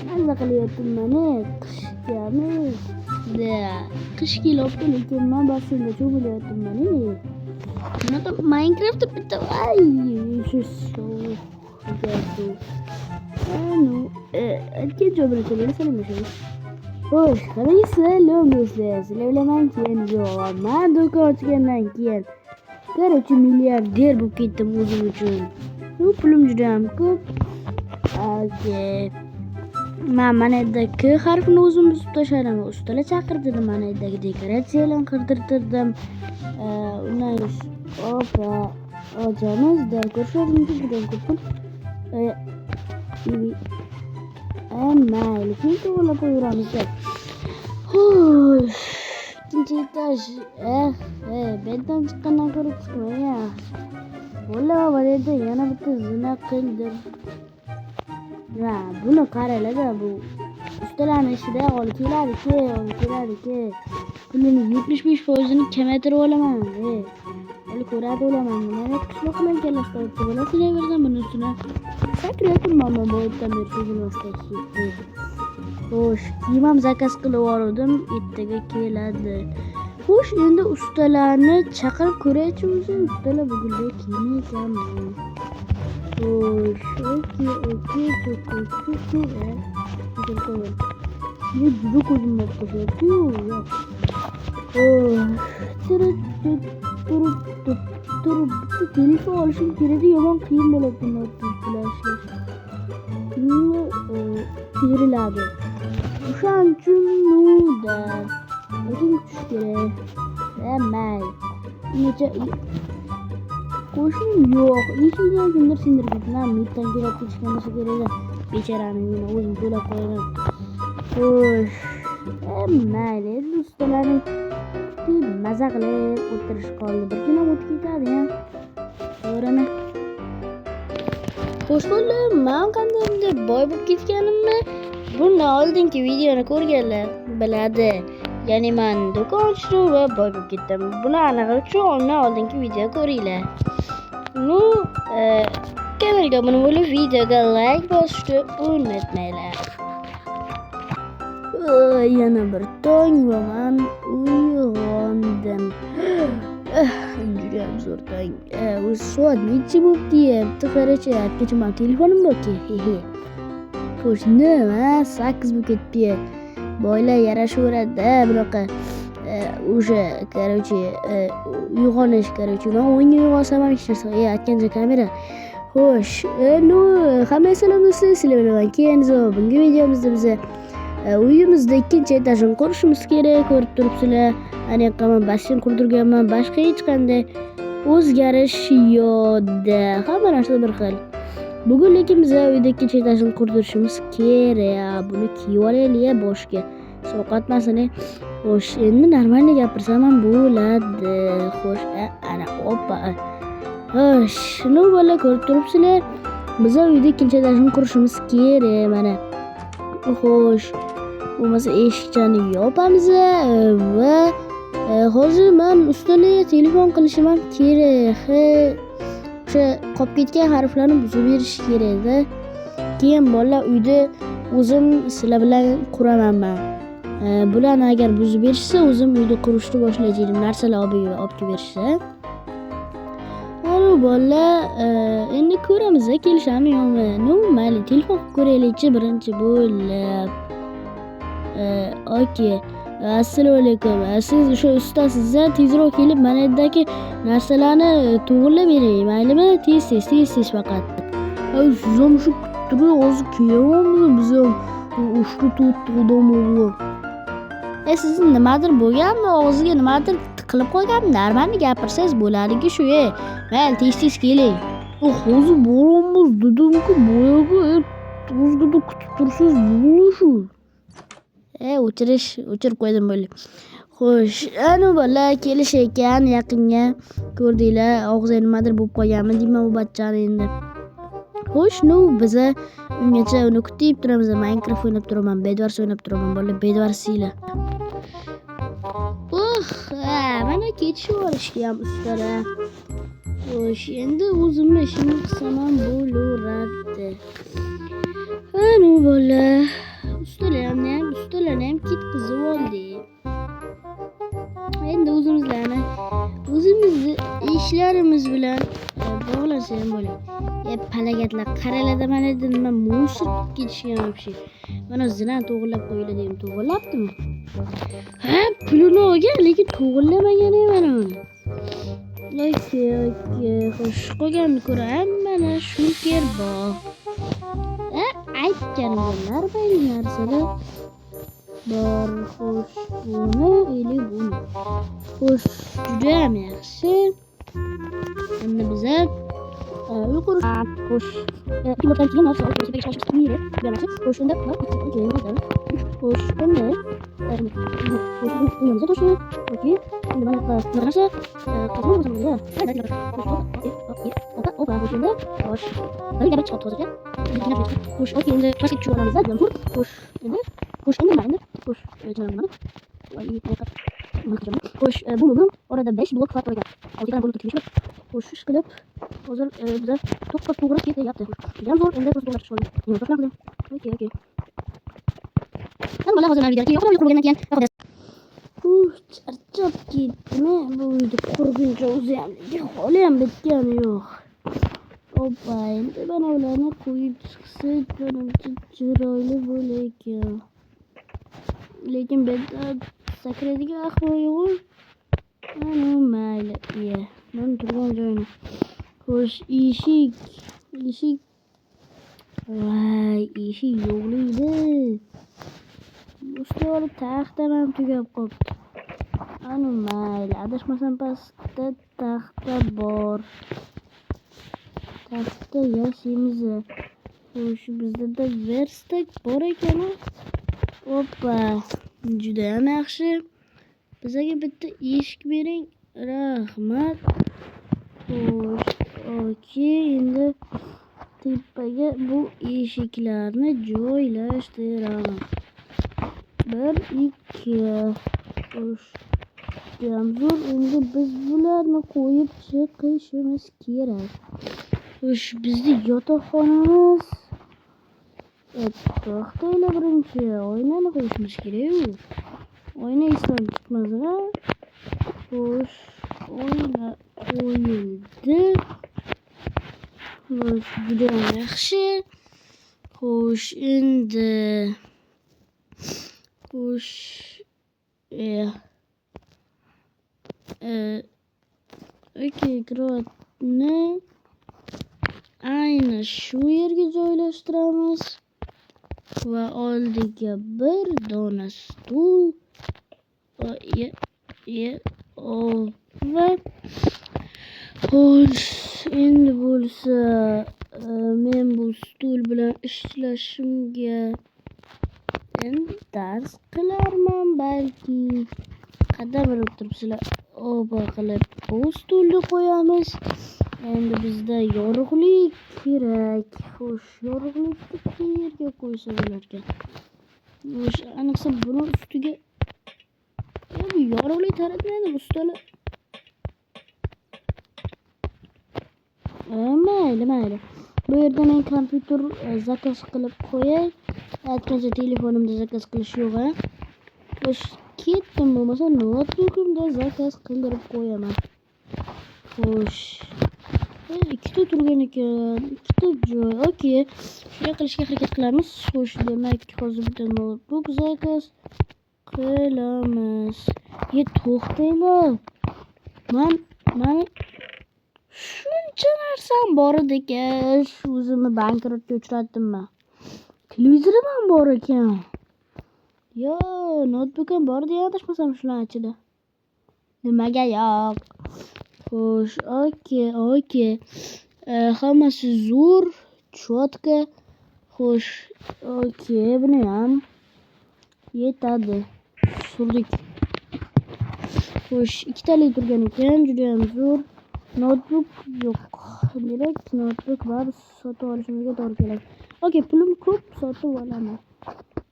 Maza qilyaptim mana qishgami. Qish kelyapti lekin men basseynda cho'milyaptim mana. Bunaqa Minecraftda bitta shu ikkinchi bilan salomlashamiz. Xo'sh, salom do'stlar. Sizlar bilan men do'kon ochgandan keyin короче milliarder bo'lib ketdim o'zim uchun. Pulim juda ham ko'p. Okay. Mana yerda K harfini o'zim buzib tashladim. Ustalar chaqirdim, mana yerdagi dekoratsiyalarni qirdirtirdim. Undan ochamiz. Ko'rishingiz mumkin. Mayli, keyin to'g'rilab qo'yamiz. Xo'sh, ikkinchi etaj. Beddan chiqqandan ko'ra chiqmaya. Vallahi mana yerda yana bitta zina qildim. Buni qaranglar, bu ustalarning ishida olib keladi-ki. Pulini 75% kamaytirib olaman. Hali ko'radi olaman. Mana qishloq bilan kelishda o'tsa bo'lasizlar berdim buni ustuna. Sakratdim mana bu yerdan berishim. Xo'sh, kiyim zakaz qilib yubordim, ertaga keladi. Xo'sh, endi ustalarni chaqirib ko'raychi o'zim. Ustalar bugunday kiyim ekanmi? Xo'sh, okey. Ne juda ko'zim botdi-ku. Telefon olishim kerak, yomon qiyin bo'ladi noutbuklar. Teriladi. O'shaning uchun o'zim kutish kerak. Necha qo'shnim yo'q. Eshikdan kimdir sindirib mitdan kelib ketishgan kerak. Bechoraning o'zim to'lab qo'yaman. Xo'sh, mayli, ustalarning maza qilib o'tirish qoldi. Bir kun o'tib ketadi ham. To'g'rimi? Xo'sh, men qanday boy bo'lib ketganimni bundan oldingi videoni ko'rganlar biladi. Ya'ni men do'kon ochdim va boy bo'lib ketdim. Buni aniqlash uchun undan oldingi video ko'ringlar. Kanalga obuna bo'lib, videoga like bosishni unutmanglar. Yana bir tong va men uyg'ondim. Juda ham zo'r tong. Soat necha bo'pti? Qarachi, atgacha men telefonim yo'q-ki. Xo'sh, nima? 8 bo'lib ketdi. Boylar yarashaveradi bunaqa. O'sha, короче, uyg'onish, короче, men o'yinga uyg'onsam ham hech narsa. Aytgancha kamera. Xo'sh, hammaga salom do'stlar, sizlar bilan Kenzo. Bungi videomizda biz uyimizda ikkinchi etajni qurishimiz kerak, ko'rib turibsizlar. Ana yoqqa basseyn qurdirganman, boshqa hech qanday o'zgarish yo'q. Hamma narsa bir xil. Bugun lekin biz uyda ikkinchi etajni qurdirishimiz kerak. Buni kiyib olaylik boshga. Sovqatmasin. Xo'sh, endi normalni gapirsam ham bo'ladi. Xo'sh, ana oppa. Xo'sh, shuni bola ko'rib turibsizlar. Biz uyda ikkinchi etajni qurishimiz kerak mana. Xo'sh, bo'lmasa eshikchani yopamiz va hozir men ustalarga telefon qilishim ham kerak. O'sha qolib ketgan harflarni buzib berish kerak-da. Keyin bolalar uyda o'zim sizlar bilan quraman men. Bularni agar buzib berishsa, o'zim uyda qurishni boshlayman. Narsalar olib berishsa. Bolalar endi ko'ramiz, kelishami yo'qmi? Mayli, telefon qilib ko'raylikchi birinchi bo'lib. Okey. Assalomu alaykum. Siz o'sha ustasiz, tezroq kelib mana yerdagi narsalarni to'g'rilab bering, maylimi? Tez faqat. Siz ham shu kuttirib hozir kelyapmiz biz ham 3-4 odam bo'lib. Sizni nimadir bo'lganmi? Og'ziga nimadir qilib qo'yganmi? Normalni gapirsangiz bo'ladi-ku shu. Mayli, tez keling. Hozir boramiz dedim-ku, boyaga o'zgada kutib tursangiz bo'ladi shu. O'chirib qo'ydim bo'lib. Xo'sh, ana bola kelish ekan yaqinga. Ko'rdinglar, og'ziga nimadir bo'lib qolganmi deyman bu bachchani endi. Xo'sh, biz ungacha uni kutib turamiz. Minecraft o'ynab turaman, Bedwars o'ynab turaman. Bola Bedwars siylar. Mana ketishib olishga ham ustalar. Xo'sh, endi o'zimni ishimni qilsam ham bo'laveradi. Ana ustalarni ham ketqizib oldik. Endi o'zimizni ishlarimiz bilan bog'lansa ham bo'ladi. Palagatlar qaralada mana nima musor ketishgan вообще. Mana zinan to'g'irlab qo'yiladi deb to'g'irlabdimi? Ha, pulini olgan, lekin to'g'irlamagan mana uni. Okey. Xo'sh, qolganini ko'raman. Mana shunker bor. Aytganimlar mayli narsalar bor. Xo'sh, buni. Xo'sh, juda ham yaxshi. Endi biza yuqori. Xo'sh, kimlardan keyin narsa olib kelishga chiqmaydi. Xo'sh, unda xo'sh, endi uyimizga to'shib, okey. Endi mana narsa qazib olsam ya. Xo'sh, qilib chiqib hozircha. Xo'sh, okey, endi pastga tushib olamiz. Xo'sh, endi xo'sh, bu orada 5 blok farq qo'ygan. 6 ta bo'lib ketishdi. Xo'sh, ish qilib hozir biza to'g'ri ketyapti. Jam zo'r, endi to'g'ri tushib oldim. Okey. Nima hozir videoga yo'qolgandan keyin charchab ketdim. Bu uyda qurguncha o'zi ham holi ham bitgani yo'q. Oppa, endi mana ularni qo'yib chiqsak, menimcha chiroyli bo'lar. Lekin bu yerda sakraydigan ahvol yo'q. Mana mayli. Men turgan joyni. Xo'sh, eshik. Voy, eshik yo'qlaydi. Ustol taxtam ham tugab qolibdi. Ana mayli, adashmasam pastda taxta bor. Taxta yashimiz. Xo'sh, bizda verstak bor ekan. Oppa, juda ham yaxshi. Bizga bitta eshik bering. Rahmat. Xo'sh, okey, endi tepaga bu eshiklarni joylashtiraman. 1, 2. Xo'sh, jamzor, endi biz bularni qo'yib chiqishimiz kerak. Xo'sh, bizning yotoqxonamiz. To'xtanglar, birinchi oynani qo'yishimiz kerak. Oyna esdan chiqmasa. Xo'sh, oyna qo'yildi. Xo'sh, juda yaxshi. Xo'sh, endi okey, kroatni ayni shu yerga joylashtiramiz va oldiga bir dona stul va xo'sh, endi bo'lsa men bu stul bilan ishlashimga endi dars qilarman balki. Qadam bilib turibsizlar. Oba qilib bu stulni qo'yamiz. Endi bizda yorug'lik kerak. Xo'sh, yorug'likni qayerga qo'ysa bo'larkan? Xo'sh, aniqsa buni ustiga bu yorug'lik taratmaydi bu stollar. Mayli. Bu yerda men kompyuter zakaz qilib qo'yay. Aytgancha telefonimda zakaz qilish yo'q. Xo'sh, ketdim, bo'lmasa notebookimda zakaz qildirib qo'yaman. Xo'sh, ikkita turgan ekan, ikkita joy. Okey, shunday qilishga harakat qilamiz. Xo'sh, demak hozir bitta notebook zakaz qilamiz. To'xtanglar. Men shuncha narsam bor ekan, o'zimni bankrotga uchratdimmi? Televizorim ham bor ekan. Yo, notebook ham bor deya adashmasam shularning ichida. Nimaga yo'q? Xo'sh, okey. Hammasi zo'r, chotka. Xo'sh, okey, buni ham yetadi. Surdik. Xo'sh, ikkitalik turgan ekan, juda ham zo'r. Notebook yo'q. Demak, notebook bor, sotib olishimizga to'g'ri keladi. Okey, pulim ko'p, sotib olaman.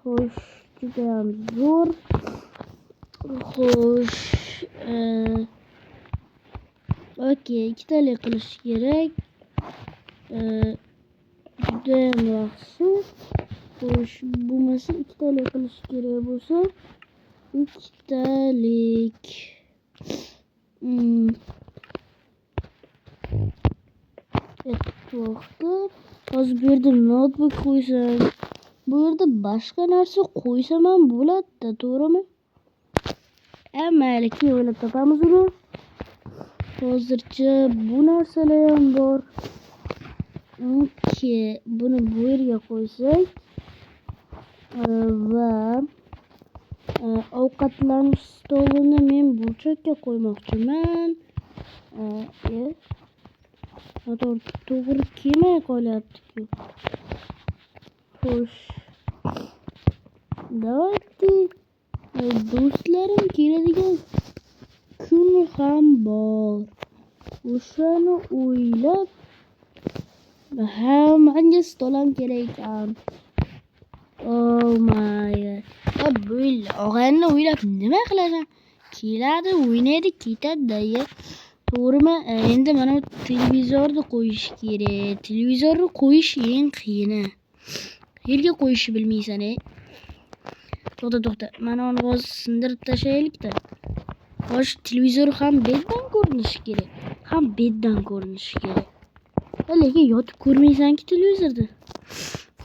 Xo'sh, juda ham zo'r. Xo'sh, okey, ikkitalik qilish kerak. Juda ham yaxshi. Xo'sh, bo'lmasa ikkitalik qilish kerak bo'lsa, ikkitalik. To'xta. Hozir bu yerda notebook qo'ysam, bu yerda boshqa narsa qo'ysam ham bo'ladi-da, to'g'rimi? Mayli, keyin o'ylab topamiz uni. Hozircha bu narsalar ham bor. Buni bu yerga qo'ysak va ovqatlanish stolini men burchakka qo'ymoqchiman. To'g'ri kelmay qolyapti-ku. Xo'sh. Davайте do'stlarim keladigan kun ham bor. O'shani o'ylab menga stol ham kerak ekan. Oh my god. Og'ayni o'ylab nima qilasan? Keladi, o'ynaydi, ketadi-da. To'g'rimi? Endi mana televizorni qo'yish kerak. Televizorni qo'yish eng qiyini. Yerga qo'yishni bilmaysan, To'xta. Mana uni hozir sindirib tashlaylik-da. Xo'sh, televizor ham beddan ko'rinishi kerak. Lekin yotib ko'rmaysan-ki televizorda.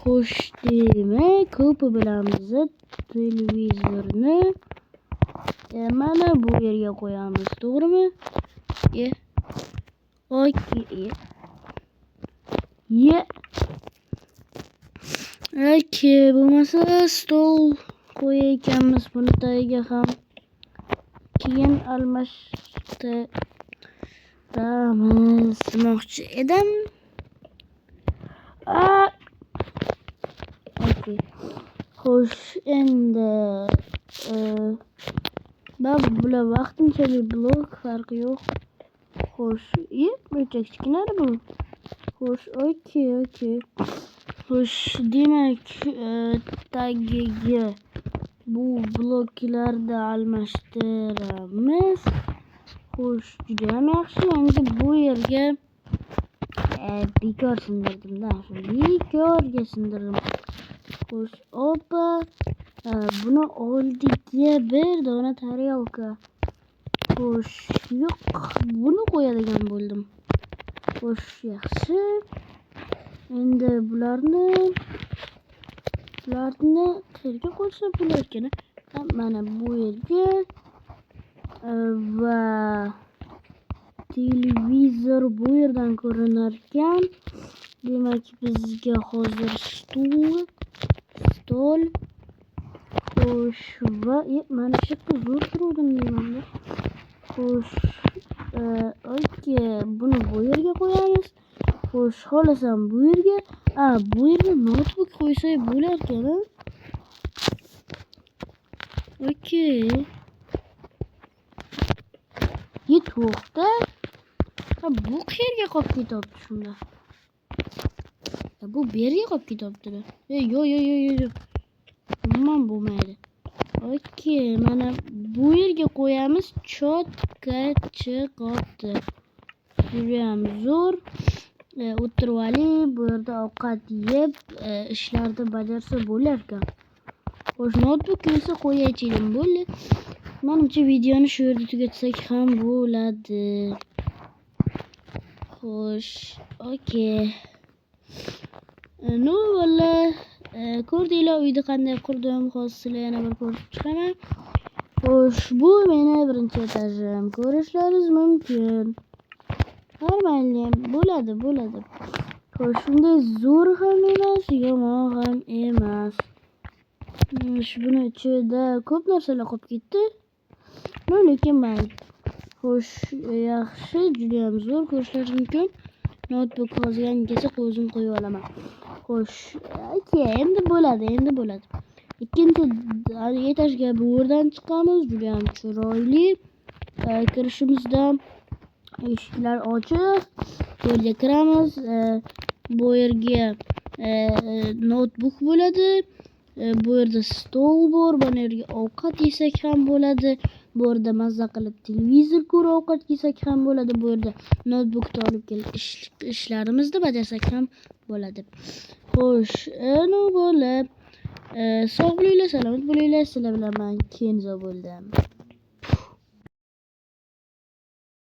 Xo'sh, demak, ko'pi bilamiz televizorni mana bu yerga qo'yamiz, to'g'rimi? Okey, bo'lmasa stol qo'yayotganmiz buni tagiga ham. Keyin almashtiramiz demoqchi edim. Okey. Xo'sh, endi bular vaqtinchalik blok, farqi yo'q. Xo'sh, buncha kichkina bu. Xo'sh, okey. Xo'sh, demak, tagiga bu bloklarni almashtiramiz. Xo'sh, juda ham yaxshi. Endi bu yerga bekor sindirdim-da. Bekorga sindirdim. Xo'sh, buni oldiga bir dona taryalka. Xo'sh, yo'q, buni qo'yadigan bo'ldim. Xo'sh, yaxshi. Endi bularni qayerga qo'ysa bo'larkan? Mana bu yerga va televizor bu yerdan ko'rinar ekan. Demak, bizga hozir stol. Xo'sh, va mana shu yerda zo'r turuvdim deyman-da. Xo'sh, okey, buni bu yerga qo'yamiz. Xo'sh, xohlasam bu yerga, bu yerga notebook qo'ysak bo'lar ekan. Okey. To'xta. Bu qayerga qolib ketyapti shunda? Bu yerga qolib ketyapti-da. Yo'q. Umuman bo'lmaydi. Okey, mana bu yerga qo'yamiz. Cho'tka chiqyapti. Judayam zo'r. O'tirib oling, bu yerda ovqat yeb, ishlarni bajarsa bo'lar ekan. Xo'sh, notebook esa qo'yaychidim, bo'ldi. Menimcha videoni shu yerda tugatsak ham bo'ladi. Xo'sh, okey. Valla ko'rdinglar uyda qanday qurdim. Hozir sizlar yana bir ko'rib chiqaman. Xo'sh, bu meni birinchi etajim. Ko'rishlaringiz mumkin. Normalniy bo'ladi. Xo'sh, shunday zo'r ham emas, yomon ham emas. Buni ichida ko'p narsalar qolib ketdi. Lekin mayli. Xo'sh, yaxshi, juda ham zo'r ko'rishlaringiz mumkin. Notebook hozir yangicha o'zim qo'yib olaman. Xo'sh, okey, endi bo'ladi. Ikkinchi etajga bu yerdan chiqamiz. Juda ham chiroyli. Kirishimizda eshiklar ochiq. Bu yerga kiramiz. Bu yerga notebook bo'ladi. Bu yerda stol bor. Bu yerga ovqat yesak ham bo'ladi. Bu yerda mazza qilib televizor ko'rib ovqat yesak ham bo'ladi. Bu yerda notebookni olib kelib ishlarimizni bajarsak ham bo'ladi. Xo'sh, bo'lib Sog' bo'linglar, salomat bo'linglar. Sizlar bilan men keyin bo'ldim.